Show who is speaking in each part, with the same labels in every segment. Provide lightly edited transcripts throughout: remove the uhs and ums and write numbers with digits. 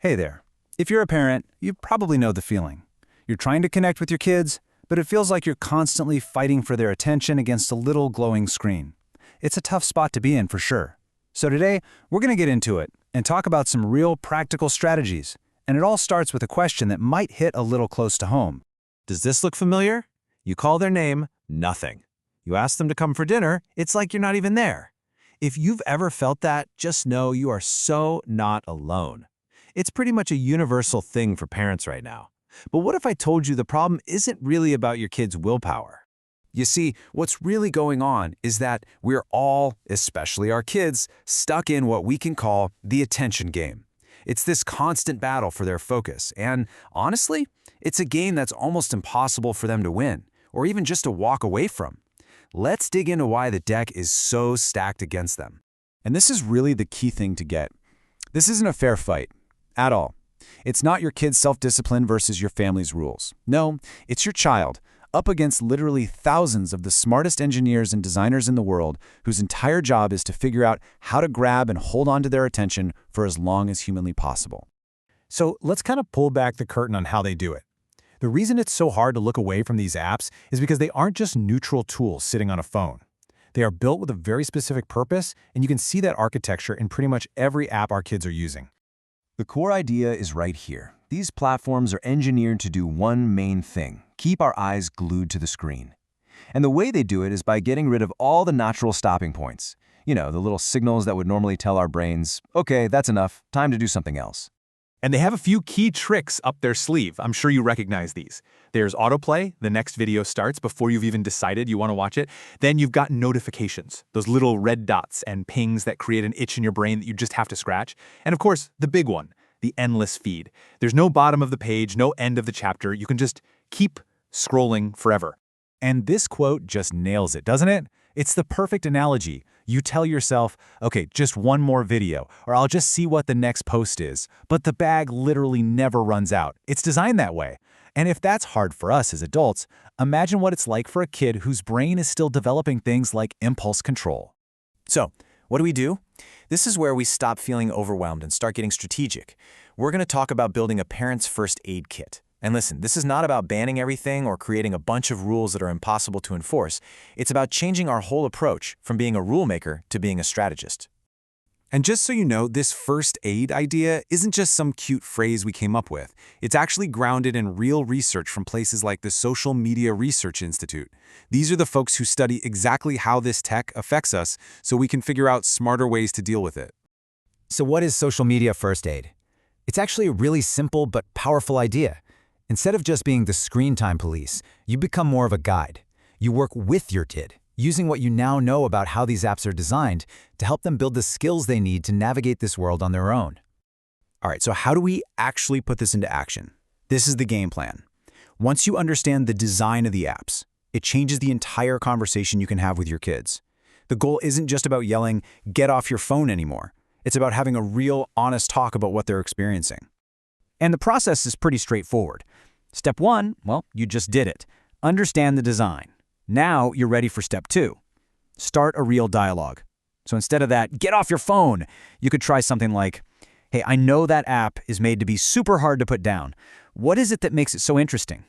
Speaker 1: Hey there. If you're a parent, you probably know the feeling. You're trying to connect with your kids, but it feels like you're constantly fighting for their attention against a little glowing screen. It's a tough spot to be in for sure. So today, we're going to get into it and talk about some real practical strategies. And it all starts with a question that might hit a little close to home.
Speaker 2: Does this look familiar? You call their name, nothing. You ask them to come for dinner, it's like you're not even there. If you've ever felt that, just know you are so not alone. It's pretty much a universal thing for parents right now. But what if I told you the problem isn't really about your kids' willpower?
Speaker 3: You see, what's really going on is that we're all, especially our kids, stuck in what we can call the attention game. It's this constant battle for their focus, and honestly, it's a game that's almost impossible for them to win, or even just to walk away from. Let's dig into why the deck is so stacked against them.
Speaker 1: And this is really the key thing to get. This isn't a fair fight. At all. It's not your kid's self-discipline versus your family's rules. No, it's your child, up against literally thousands of the smartest engineers and designers in the world whose entire job is to figure out how to grab and hold on to their attention for as long as humanly possible.
Speaker 4: So let's kind of pull back the curtain on how they do it. The reason it's so hard to look away from these apps is because they aren't just neutral tools sitting on a phone. They are built with a very specific purpose, and you can see that architecture in pretty much every app our kids are using.
Speaker 5: The core idea is right here. These platforms are engineered to do one main thing: keep our eyes glued to the screen. And the way they do it is by getting rid of all the natural stopping points. You know, the little signals that would normally tell our brains, okay, that's enough, time to do something else.
Speaker 4: And they have a few key tricks up their sleeve. I'm sure you recognize these. There's autoplay. The next video starts before you've even decided you want to watch it. Then you've got notifications, those little red dots and pings that create an itch in your brain that you just have to scratch. And of course, the big one, the endless feed. There's no bottom of the page, no end of the chapter. You can just keep scrolling forever.
Speaker 1: And this quote just nails it, doesn't it? It's the perfect analogy. You tell yourself, okay, just one more video, or I'll just see what the next post is. But the bag literally never runs out. It's designed that way. And if that's hard for us as adults, imagine what it's like for a kid whose brain is still developing things like impulse control.
Speaker 6: So, what do? This is where we stop feeling overwhelmed and start getting strategic. We're going to talk about building a parent's first aid kit. And listen, this is not about banning everything or creating a bunch of rules that are impossible to enforce. It's about changing our whole approach from being a rule maker to being a strategist.
Speaker 3: And just so you know, this first aid idea isn't just some cute phrase we came up with. It's actually grounded in real research from places like the Social Media Research Institute. These are the folks who study exactly how this tech affects us so we can figure out smarter ways to deal with it.
Speaker 7: So what is social media first aid? It's actually a really simple but powerful idea. Instead of just being the screen time police, you become more of a guide. You work with your kid, using what you now know about how these apps are designed to help them build the skills they need to navigate this world on their own.
Speaker 1: All right, so how do we actually put this into action? This is the game plan. Once you understand the design of the apps, it changes the entire conversation you can have with your kids. The goal isn't just about yelling, "Get off your phone" anymore. It's about having a real, honest talk about what they're experiencing. And the process is pretty straightforward. Step one, well, you just did it. Understand the design. Now you're ready for step two. Start a real dialogue. So instead of that, "Get off your phone," you could try something like, "Hey, I know that app is made to be super hard to put down. What is it that makes it so interesting?"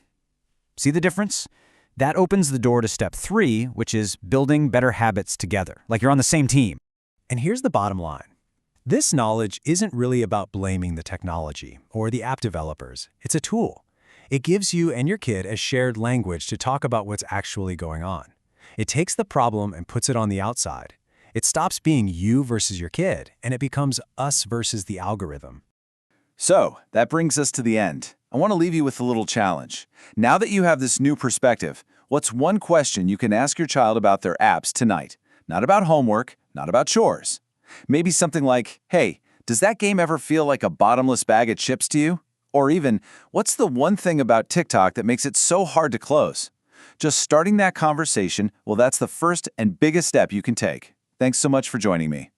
Speaker 1: See the difference? That opens the door to step three, which is building better habits together, like you're on the same team.
Speaker 4: And here's the bottom line. This knowledge isn't really about blaming the technology or the app developers. It's a tool. It gives you and your kid a shared language to talk about what's actually going on. It takes the problem and puts it on the outside. It stops being you versus your kid, and it becomes us versus the algorithm.
Speaker 2: So, that brings us to the end. I want to leave you with a little challenge. Now that you have this new perspective, what's one question you can ask your child about their apps tonight? Not about homework, not about chores. Maybe something like, "Hey, does that game ever feel like a bottomless bag of chips to you?" Or even, "What's the one thing about TikTok that makes it so hard to close?" Just starting that conversation, well, that's the first and biggest step you can take. Thanks so much for joining me.